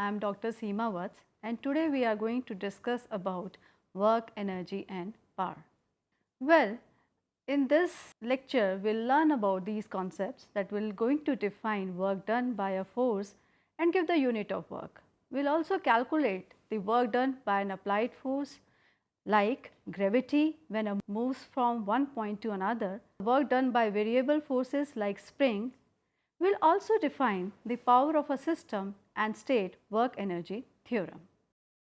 I am Dr. Seema Vats, and today we are going to discuss about work, energy and power. Well, in this lecture we will learn about these concepts that will going to define work done by a force and give the unit of work. We will also calculate the work done by an applied force like gravity when it moves from one point to another, work done by variable forces like spring. We will also define the power of a system and state work energy theorem.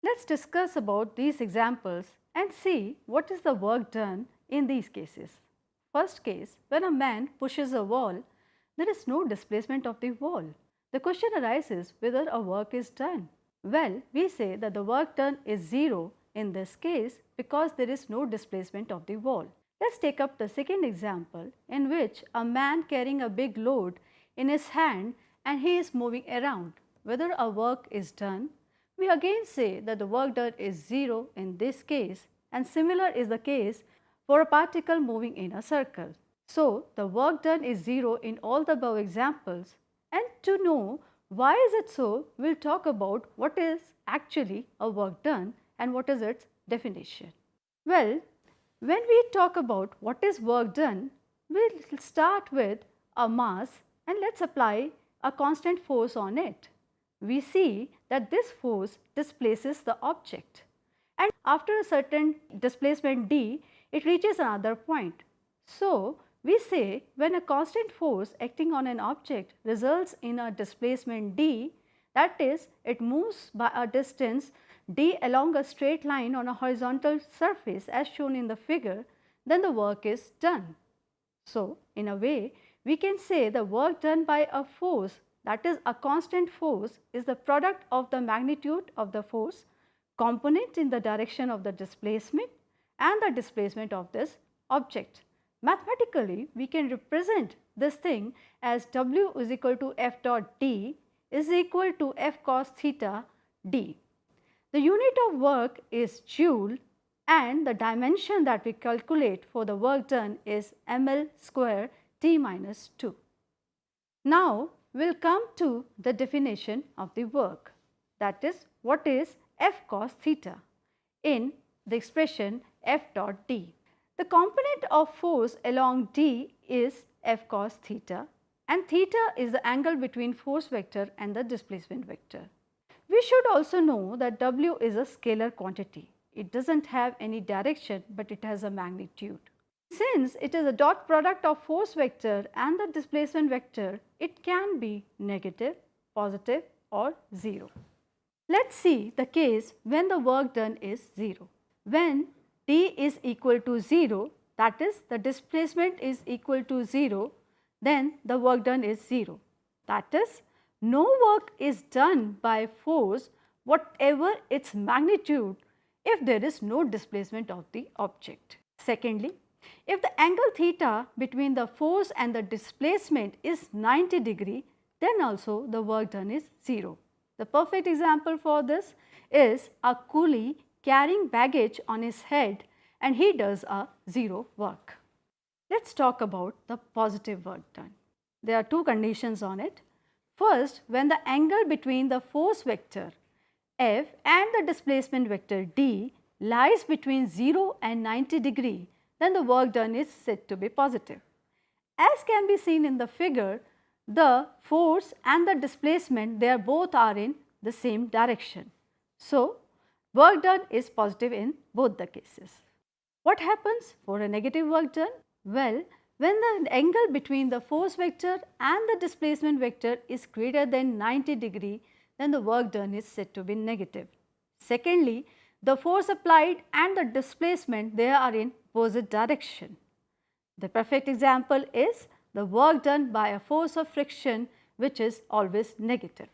Let us discuss about these examples and see what is the work done in these cases. First case, when a man pushes a wall, there is no displacement of the wall. The question arises whether a work is done. Well, we say that the work done is 0 in this case because there is no displacement of the wall. Let us take up the second example in which a man carrying a big load in his hand and he is moving around. Whether a work is done, we again say that the work done is 0 in this case, and similar is the case for a particle moving in a circle. So, the work done is 0 in all the above examples, and to know why is it so, we will talk about what is actually a work done and what is its definition. Well, when we talk about what is work done, we will start with a mass and let us apply a constant force on it. We see that this force displaces the object, and after a certain displacement d, it reaches another point. So, we say when a constant force acting on an object results in a displacement d, that is, it moves by a distance d along a straight line on a horizontal surface as shown in the figure, then the work is done. So, in a way, we can say the work done by a force, that is a constant force, is the product of the magnitude of the force, component in the direction of the displacement and the displacement of this object. Mathematically, we can represent this thing as W is equal to F dot D is equal to F cos theta D. The unit of work is joule and the dimension that we calculate for the work done is ml square T minus 2. Now, we will come to the definition of the work, that is what is F cos theta in the expression F dot D. The component of force along D is F cos theta, and theta is the angle between force vector and the displacement vector. We should also know that W is a scalar quantity. It does not have any direction, but it has a magnitude. Since it is a dot product of force vector and the displacement vector, it can be negative, positive or 0. Let us see the case when the work done is 0. When d is equal to 0, that is the displacement is equal to 0, then the work done is 0. That is, no work is done by force whatever its magnitude if there is no displacement of the object. Secondly, if the angle theta between the force and the displacement is 90 degree, then also the work done is 0. The perfect example for this is a coolie carrying baggage on his head and he does a 0 work. Let us talk about the positive work done. There are two conditions on it. First, when the angle between the force vector F and the displacement vector D lies between 0 and 90 degree, then the work done is said to be positive. As can be seen in the figure, the force and the displacement, they both are in the same direction. So, work done is positive in both the cases. What happens for a negative work done? Well, when the angle between the force vector and the displacement vector is greater than 90 degree, then the work done is said to be negative. Secondly, the force applied and the displacement, they are in opposite direction. The perfect example is the work done by a force of friction, which is always negative.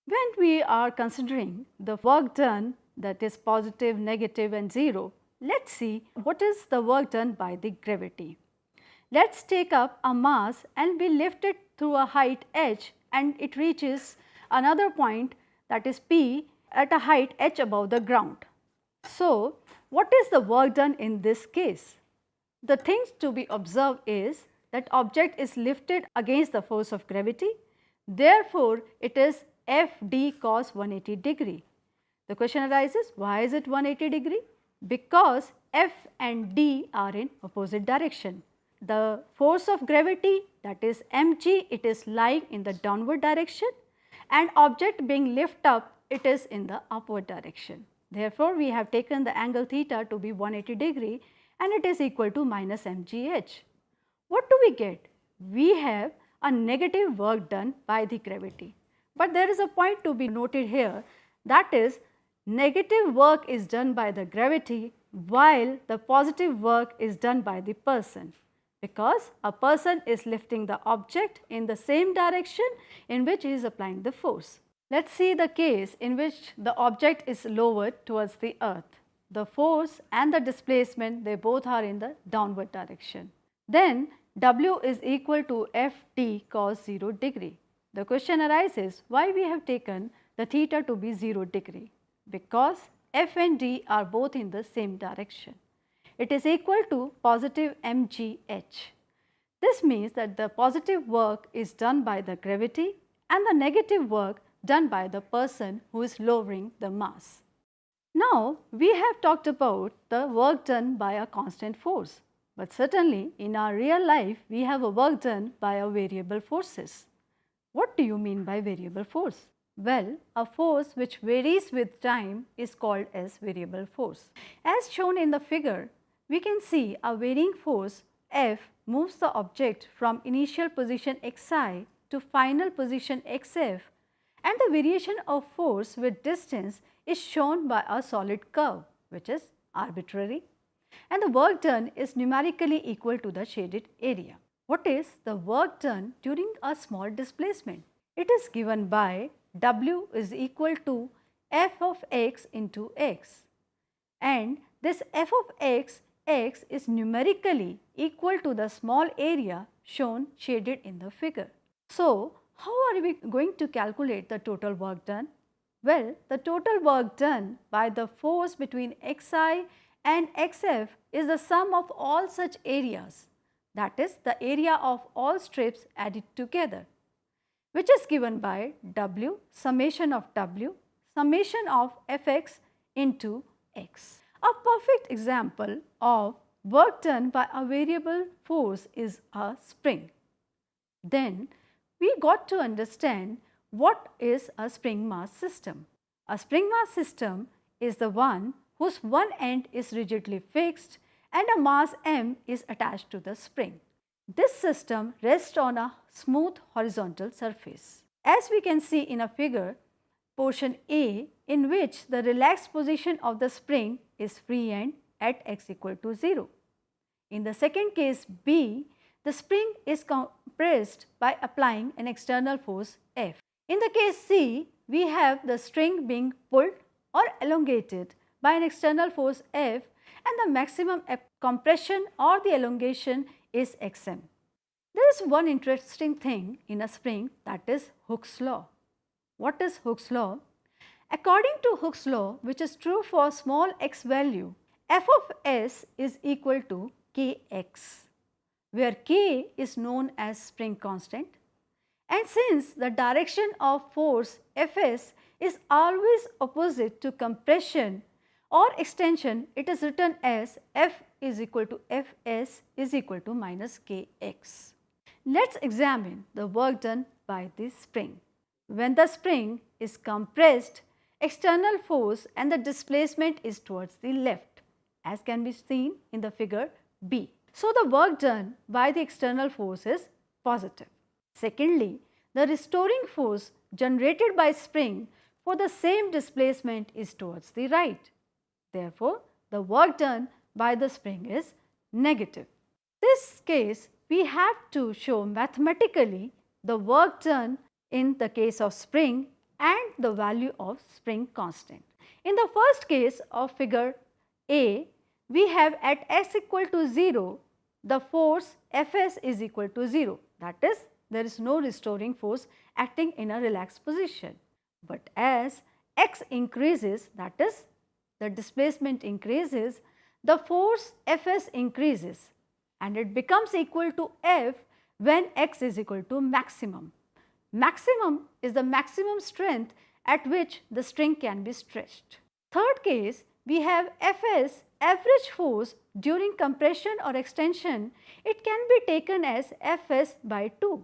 When we are considering the work done, that is positive, negative and 0, let us see what is the work done by the gravity. Let us take up a mass and we lift it through a height h and it reaches another point, that is P, at a height h above the ground. So, what is the work done in this case? The thing to be observed is that object is lifted against the force of gravity, therefore, it is FD cos 180 degree. The question arises, why is it 180 degree? Because F and D are in opposite direction. The force of gravity, that is mg, it is lying in the downward direction, and object being lifted up, it is in the upward direction. Therefore, we have taken the angle theta to be 180 degree and it is equal to minus mgh. What do we get? We have a negative work done by the gravity. But there is a point to be noted here, that is negative work is done by the gravity while the positive work is done by the person, because a person is lifting the object in the same direction in which he is applying the force. Let us see the case in which the object is lowered towards the earth. The force and the displacement, they both are in the downward direction. Then W is equal to Ft cos 0 degree. The question arises, why we have taken the theta to be 0 degree? Because F and D are both in the same direction. It is equal to positive mgh. This means that the positive work is done by the gravity and the negative work done by the person who is lowering the mass. Now, we have talked about the work done by a constant force, but certainly in our real life we have a work done by a variable forces. What do you mean by variable force? Well, a force which varies with time is called as variable force. As shown in the figure, we can see a varying force F moves the object from initial position xi to final position xf, and the variation of force with distance is shown by a solid curve which is arbitrary, and the work done is numerically equal to the shaded area. What is the work done during a small displacement? It is given by W is equal to f of x into x, and this f of x is numerically equal to the small area shown shaded in the figure. So, how are we going to calculate the total work done? Well, the total work done by the force between xi and xf is the sum of all such areas, that is the area of all strips added together, which is given by W summation of W summation of fx into x. A perfect example of work done by a variable force is a spring. Then we got to understand what is a spring mass system. A spring mass system is the one whose one end is rigidly fixed and a mass m is attached to the spring. This system rests on a smooth horizontal surface. As we can see in a figure, portion A, in which the relaxed position of the spring is free end at x equal to 0. In the second case B, the spring is compressed by applying an external force F. In the case C, we have the string being pulled or elongated by an external force F, and the maximum compression or the elongation is Xm. There is one interesting thing in a spring, that is Hooke's law. What is Hooke's law? According to Hooke's law, which is true for small x value, f of s is equal to kx, where k is known as spring constant, and since the direction of force Fs is always opposite to compression or extension, it is written as F is equal to Fs is equal to minus kx. Let us examine the work done by this spring. When the spring is compressed, external force and the displacement is towards the left, as can be seen in the figure B. So, the work done by the external force is positive. Secondly, the restoring force generated by spring for the same displacement is towards the right. Therefore, the work done by the spring is negative. In this case, we have to show mathematically the work done in the case of spring and the value of spring constant. In the first case of figure A, we have at s equal to 0, the force Fs is equal to 0. That is, there is no restoring force acting in a relaxed position. But as x increases, that is, the displacement increases, the force Fs increases, and it becomes equal to F when x is equal to maximum. Maximum is the maximum strength at which the string can be stretched. Third case, we have Fs, average force during compression or extension. It can be taken as Fs by 2.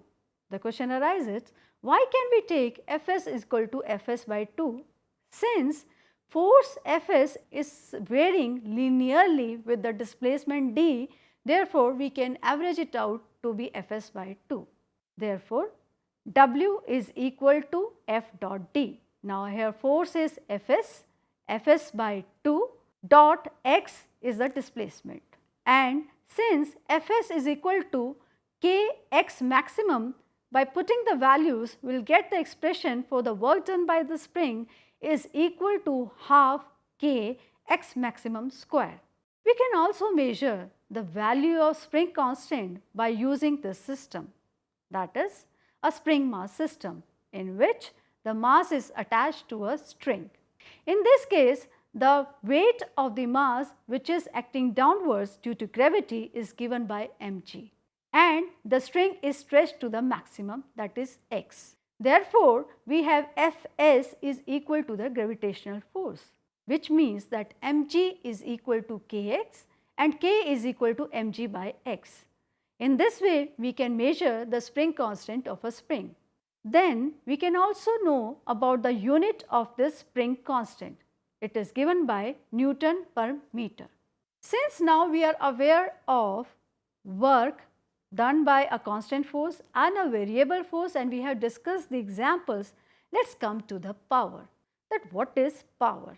The question arises, why can we take Fs is equal to Fs by 2? Since force Fs is varying linearly with the displacement d, therefore we can average it out to be Fs by 2. Therefore, W is equal to F dot D. Now here force is Fs, Fs by 2 dot x is the displacement, and since Fs is equal to Kx maximum, by putting the values we will get the expression for the work done by the spring is equal to half K x maximum square. We can also measure the value of spring constant by using this system, that is a spring mass system in which the mass is attached to a string. In this case, the weight of the mass which is acting downwards due to gravity is given by mg, and the string is stretched to the maximum, that is x. Therefore, we have Fs is equal to the gravitational force, which means that mg is equal to kx and k is equal to mg by x. In this way, we can measure the spring constant of a spring. Then we can also know about the unit of this spring constant. It is given by Newton per meter. Since now we are aware of work done by a constant force and a variable force, and we have discussed the examples, let's come to the power. That what is power?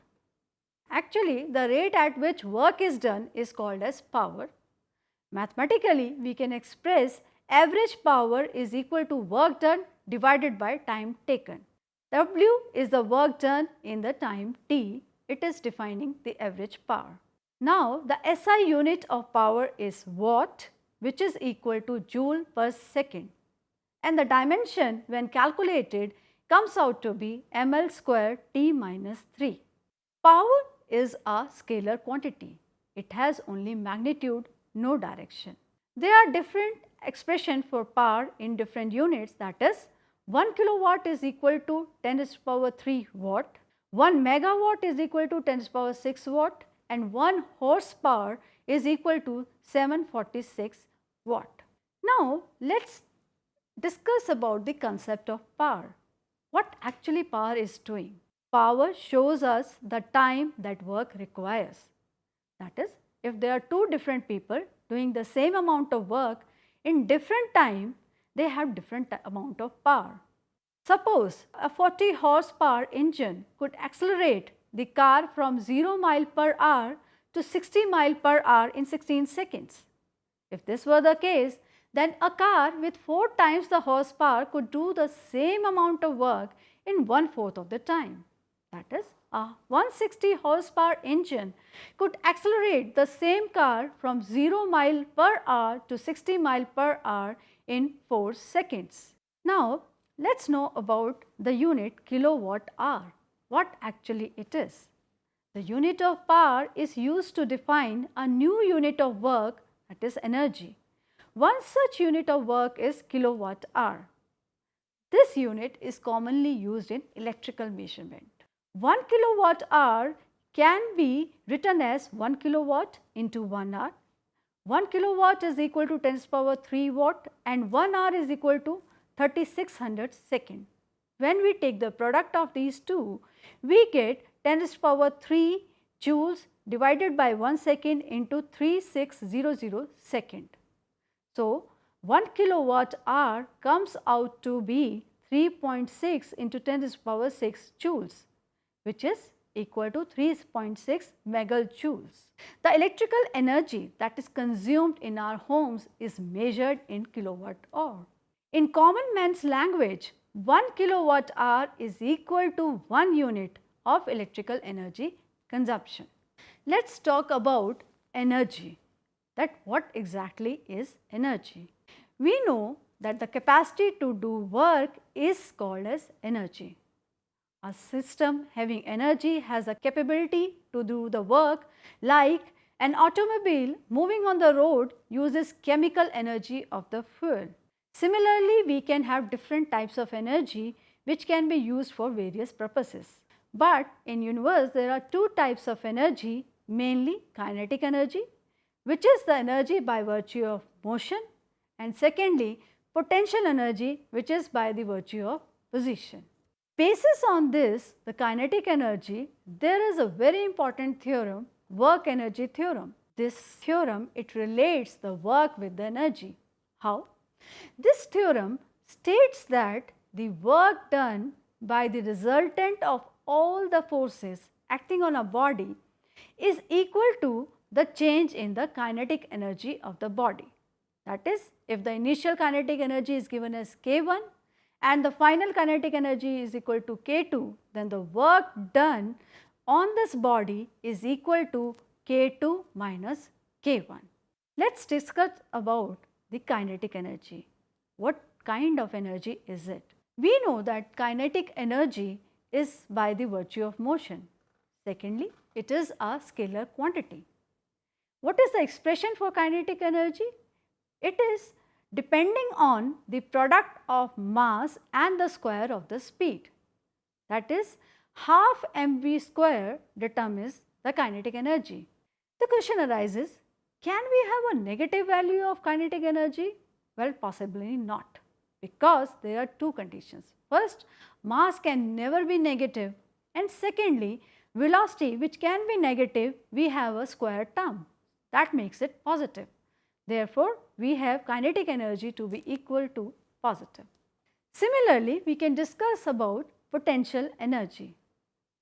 Actually, the rate at which work is done is called as power. Mathematically, we can express average power is equal to work done divided by time taken. W is the work done in the time t. It is defining the average power. Now, the SI unit of power is watt, which is equal to joule per second, and the dimension when calculated comes out to be ml square t minus 3. Power is a scalar quantity. It has only magnitude, no direction. There are different expressions for power in different units, that is 1 kilowatt is equal to 10 to the power 3 watt, 1 megawatt is equal to 10 to the power 6 watt, and 1 horsepower is equal to 746 watt. Now, let's discuss about the concept of power. What actually power is doing? Power shows us the time that work requires. That is, if there are two different people doing the same amount of work in different time, they have different amount of power. Suppose a 40 horsepower engine could accelerate the car from 0 mile per hour to 60 mile per hour in 16 seconds. If this were the case, then a car with 4 times the horsepower could do the same amount of work in 1/4 of the time. That is, a 160 horsepower engine could accelerate the same car from 0 mile per hour to 60 mile per hour in 4 seconds. Now, let's know about the unit kilowatt hour. What actually it is? The unit of power is used to define a new unit of work, that is energy. One such unit of work is kilowatt hour. This unit is commonly used in electrical measurement. 1 kilowatt hour can be written as 1 kilowatt into 1 hour. 1 kilowatt is equal to 10 to the power 3 watt, and 1 hour is equal to 3600 second. When we take the product of these two, we get 10 to the power 3 joules divided by 1 second into 3600 second. So, 1 kilowatt hour comes out to be 3.6 into 10 to the power 6 joules, which is equal to 3.6 megajoules. The electrical energy that is consumed in our homes is measured in kilowatt hour. In common man's language, 1 kilowatt hour is equal to 1 unit of electrical energy consumption. Let's talk about energy. That what exactly is energy? We know that the capacity to do work is called as energy. A system having energy has a capability to do the work, like an automobile moving on the road uses chemical energy of the fuel. Similarly, we can have different types of energy which can be used for various purposes. But in universe there are two types of energy, mainly kinetic energy, which is the energy by virtue of motion, and secondly potential energy, which is by the virtue of position. Basis on this, the kinetic energy, there is a very important theorem, work energy theorem. This theorem, it relates the work with the energy. How? This theorem states that the work done by the resultant of all the forces acting on a body is equal to the change in the kinetic energy of the body. That is, if the initial kinetic energy is given as K1 and the final kinetic energy is equal to K2, then the work done on this body is equal to K2 minus K1. Let us discuss about the kinetic energy. What kind of energy is it? We know that kinetic energy is by the virtue of motion. Secondly, it is a scalar quantity. What is the expression for kinetic energy? It is depending on the product of mass and the square of the speed. That is, half mv square determines the kinetic energy. The question arises, can we have a negative value of kinetic energy? Well, possibly not, because there are two conditions. First, mass can never be negative, and secondly, velocity, which can be negative, we have a square term that makes it positive. Therefore, we have kinetic energy to be equal to positive. Similarly, we can discuss about potential energy.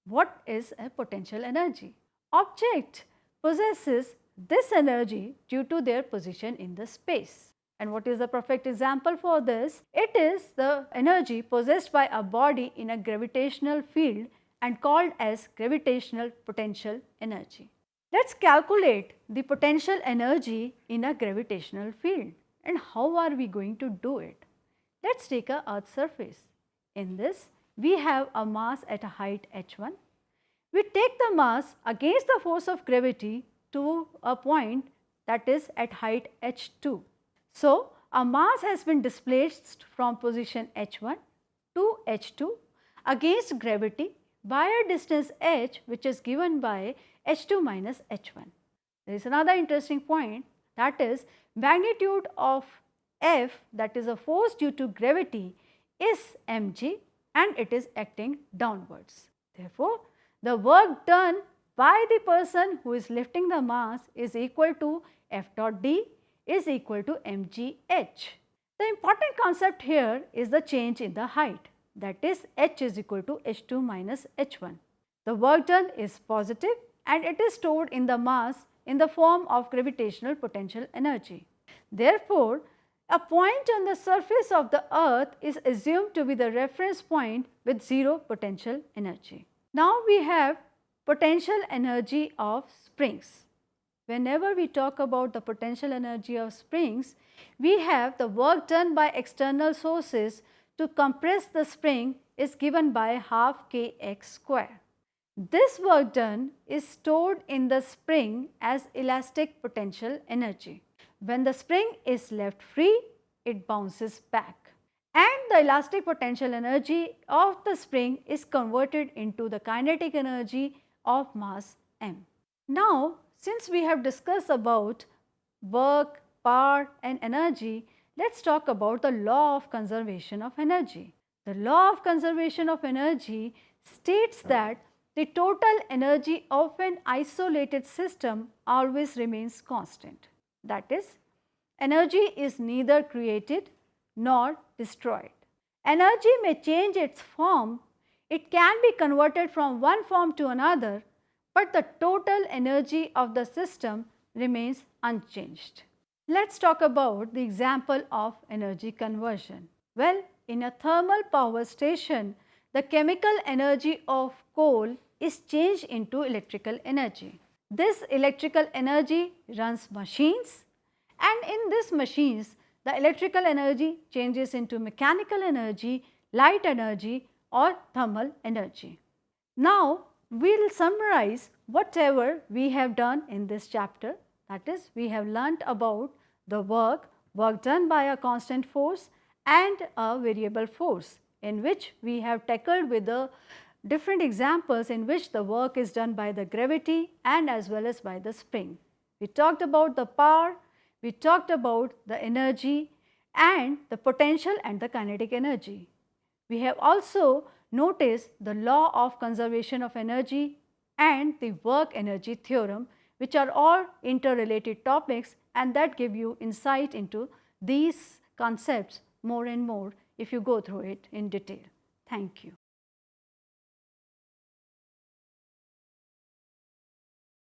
What is a potential energy? Object possesses this energy due to their position in the space. And what is the perfect example for this? It is the energy possessed by a body in a gravitational field and called as gravitational potential energy. Let us calculate the potential energy in a gravitational field. And how are we going to do it? Let us take a earth surface. In this, we have a mass at a height h1. We take the mass against the force of gravity to a point that is at height h2. So, a mass has been displaced from position h1 to h2 against gravity by a distance h, which is given by h2 minus h1. There is another interesting point, that is magnitude of F, that is a force due to gravity, is mg and it is acting downwards. Therefore, the work done by the person who is lifting the mass is equal to F dot d is equal to mgh. The important concept here is the change in the height, that is h is equal to h2 minus h1. The work done is positive and it is stored in the mass in the form of gravitational potential energy. Therefore, a point on the surface of the earth is assumed to be the reference point with zero potential energy. Now we have potential energy of springs. Whenever we talk about the potential energy of springs, we have the work done by external sources to compress the spring is given by half kx square. This work done is stored in the spring as elastic potential energy. When the spring is left free, it bounces back, and the elastic potential energy of the spring is converted into the kinetic energy of mass m. Now, since we have discussed about work, power and energy, let us talk about the law of conservation of energy. The law of conservation of energy states that the total energy of an isolated system always remains constant. That is, energy is neither created nor destroyed. Energy may change its form, it can be converted from one form to another, but the total energy of the system remains unchanged. Let us talk about the example of energy conversion. Well, in a thermal power station, the chemical energy of coal is changed into electrical energy. This electrical energy runs machines, and in these machines, the electrical energy changes into mechanical energy, light energy or thermal energy. Now, we will summarize whatever we have done in this chapter. That is, we have learnt about the work done by a constant force, and a variable force, in which we have tackled with the different examples in which the work is done by the gravity and as well as by the spring. We talked about the power, we talked about the energy and the potential and the kinetic energy. We have also noticed the law of conservation of energy and the work energy theorem, which are all interrelated topics and that give you insight into these concepts more and more if you go through it in detail. Thank you.